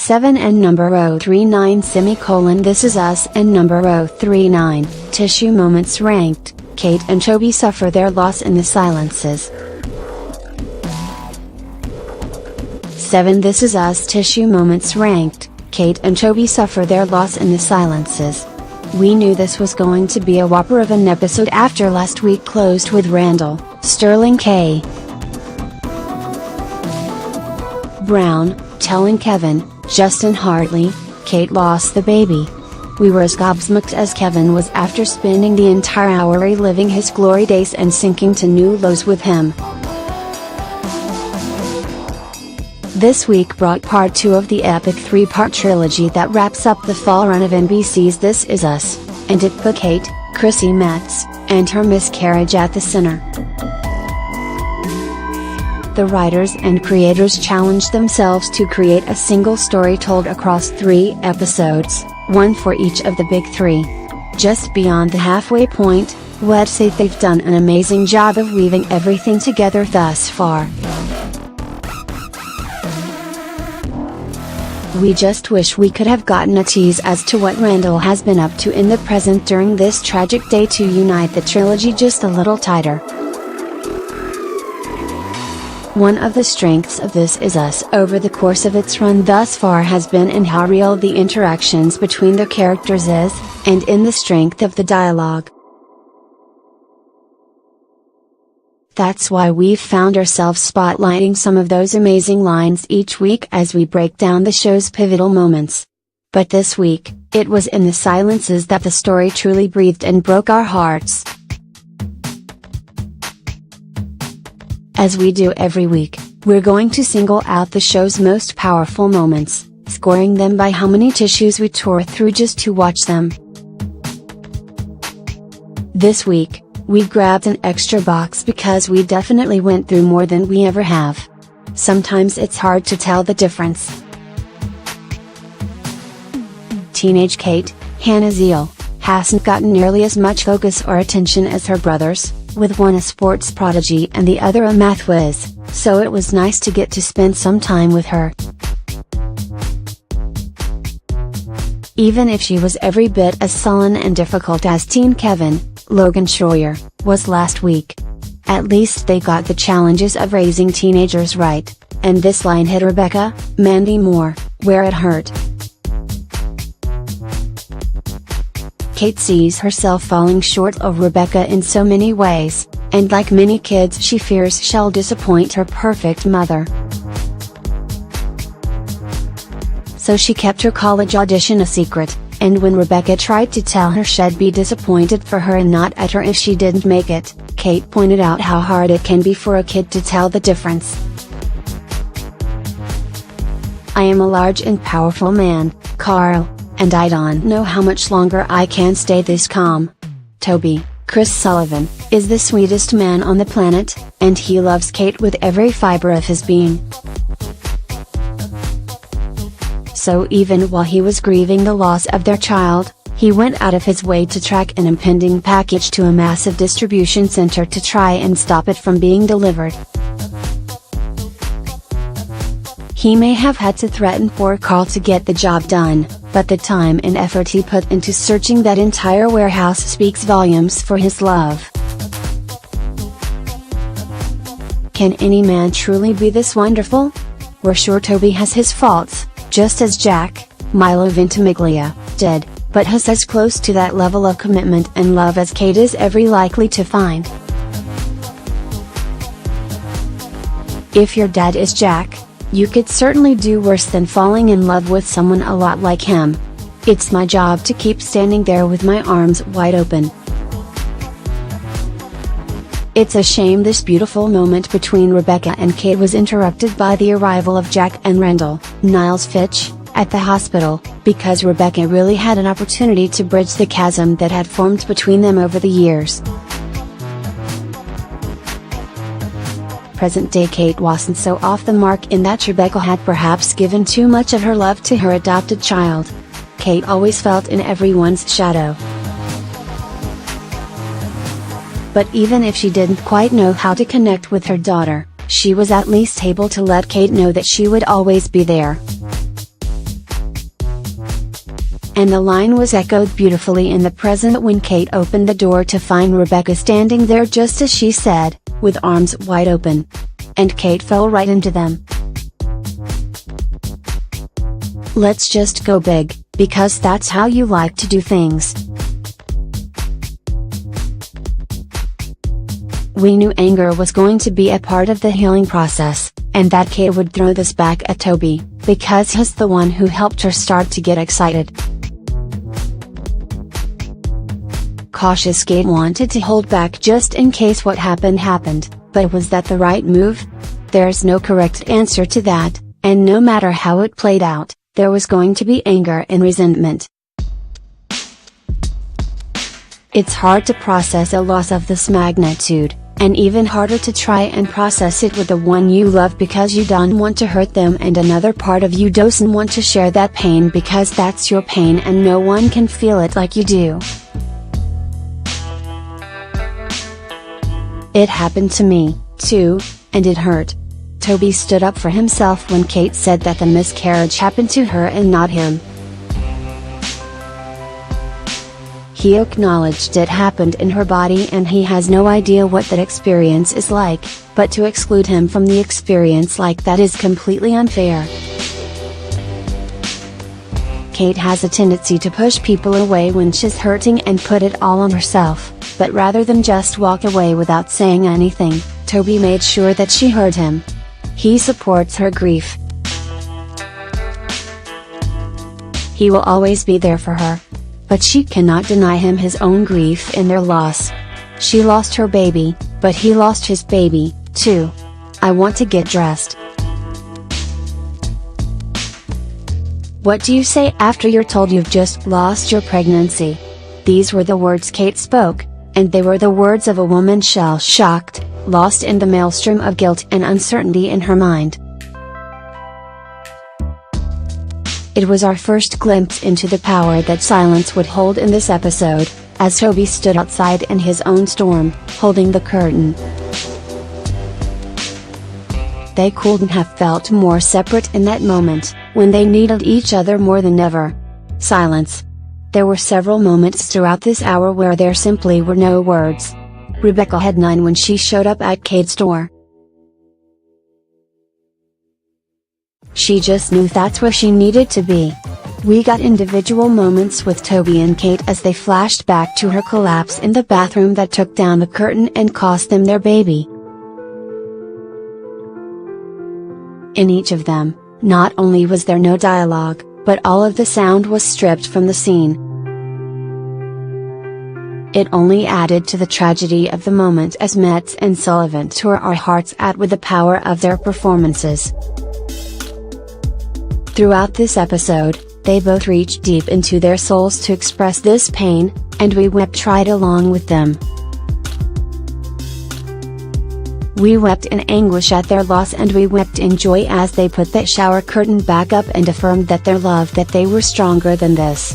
7 and number 039 semicolon This Is Us and number 039, Tissue Moments ranked, Kate and Toby suffer their loss in the silences. 7 This Is Us Tissue Moments ranked, Kate and Toby suffer their loss in the silences. We knew this was going to be a whopper of an episode after last week closed with Randall, Sterling K. Brown, telling Kevin, Justin Hartley, Kate lost the baby. We were as gobsmacked as Kevin was after spending the entire hour reliving his glory days and sinking to new lows with him. This week brought part 2 of the epic 3-part trilogy that wraps up the fall run of NBC's This Is Us, and it put Kate, Chrissy Metz, and her miscarriage at the center. The writers and creators challenged themselves to create a single story told across 3 episodes, one for each of the big 3. Just beyond the halfway point, let's say they've done an amazing job of weaving everything together thus far. We just wish we could have gotten a tease as to what Randall has been up to in the present during this tragic day to unite the trilogy just a little tighter. One of the strengths of This Is Us over the course of its run thus far has been in how real the interactions between the characters is, and in the strength of the dialogue. That's why we've found ourselves spotlighting some of those amazing lines each week as we break down the show's pivotal moments. But this week, it was in the silences that the story truly breathed and broke our hearts. As we do every week, we're going to single out the show's most powerful moments, scoring them by how many tissues we tore through just to watch them. This week, we grabbed an extra box because we definitely went through more than we ever have. Sometimes it's hard to tell the difference. Teenage Kate, Hannah Zeal, hasn't gotten nearly as much focus or attention as her brothers, with one a sports prodigy and the other a math whiz, so it was nice to get to spend some time with her. Even if she was every bit as sullen and difficult as teen Kevin, Logan Schroyer, was last week. At least they got the challenges of raising teenagers right, and this line hit Rebecca, Mandy Moore, where it hurt. Kate sees herself falling short of Rebecca in so many ways, and like many kids she fears she'll disappoint her perfect mother. So she kept her college audition a secret, and when Rebecca tried to tell her she'd be disappointed for her and not at her if she didn't make it, Kate pointed out how hard it can be for a kid to tell the difference. I am a large and powerful man, Carl, and I don't know how much longer I can stay this calm. Toby, Chris Sullivan, is the sweetest man on the planet, and he loves Kate with every fiber of his being. So even while he was grieving the loss of their child, he went out of his way to track an impending package to a massive distribution center to try and stop it from being delivered. He may have had to threaten poor Carl to get the job done, but the time and effort he put into searching that entire warehouse speaks volumes for his love. Can any man truly be this wonderful? We're sure Toby has his faults, just as Jack, Milo Ventimiglia, did, but has as close to that level of commitment and love as Kate is ever likely to find. If your dad is Jack, you could certainly do worse than falling in love with someone a lot like him. It's my job to keep standing there with my arms wide open. It's a shame this beautiful moment between Rebecca and Kate was interrupted by the arrival of Jack and Randall, Niles Fitch, at the hospital, because Rebecca really had an opportunity to bridge the chasm that had formed between them over the years. Present-day Kate wasn't so off the mark in that Rebecca had perhaps given too much of her love to her adopted child. Kate always felt in everyone's shadow. But even if she didn't quite know how to connect with her daughter, she was at least able to let Kate know that she would always be there. and the line was echoed beautifully in the present when Kate opened the door to find Rebecca standing there just as she said, with arms wide open. And Kate fell right into them. Let's just go big, because that's how you like to do things. We knew anger was going to be a part of the healing process, and that Kate would throw this back at Toby, because he's the one who helped her start to get excited. Cautious Kate wanted to hold back just in case what happened, but was that the right move? There's no correct answer to that, and no matter how it played out, there was going to be anger and resentment. It's hard to process a loss of this magnitude, and even harder to try and process it with the one you love because you don't want to hurt them and another part of you doesn't want to share that pain because that's your pain and no one can feel it like you do. It happened to me, too, and it hurt. Toby stood up for himself when Kate said that the miscarriage happened to her and not him. He acknowledged it happened in her body and he has no idea what that experience is like, but to exclude him from the experience like that is completely unfair. Kate has a tendency to push people away when she's hurting and put it all on herself, but rather than just walk away without saying anything, Toby made sure that she heard him. He supports her grief. He will always be there for her. But she cannot deny him his own grief in their loss. She lost her baby, but he lost his baby, too. I want to get dressed. What do you say after you're told you've just lost your pregnancy? These were the words Kate spoke, and they were the words of a woman shell-shocked, lost in the maelstrom of guilt and uncertainty in her mind. It was our first glimpse into the power that silence would hold in this episode, as Toby stood outside in his own storm, holding the curtain. They couldn't have felt more separate in that moment, when they needed each other more than ever. Silence. There were several moments throughout this hour where there simply were no words. Rebecca had none when she showed up at Kate's door. She just knew that's where she needed to be. We got individual moments with Toby and Kate as they flashed back to her collapse in the bathroom that took down the curtain and cost them their baby. In each of them, not only was there no dialogue, but all of the sound was stripped from the scene. It only added to the tragedy of the moment as Metz and Sullivan tore our hearts out with the power of their performances. Throughout this episode, they both reached deep into their souls to express this pain, and we wept right along with them. We wept in anguish at their loss and we wept in joy as they put that shower curtain back up and affirmed that their love that they were stronger than this.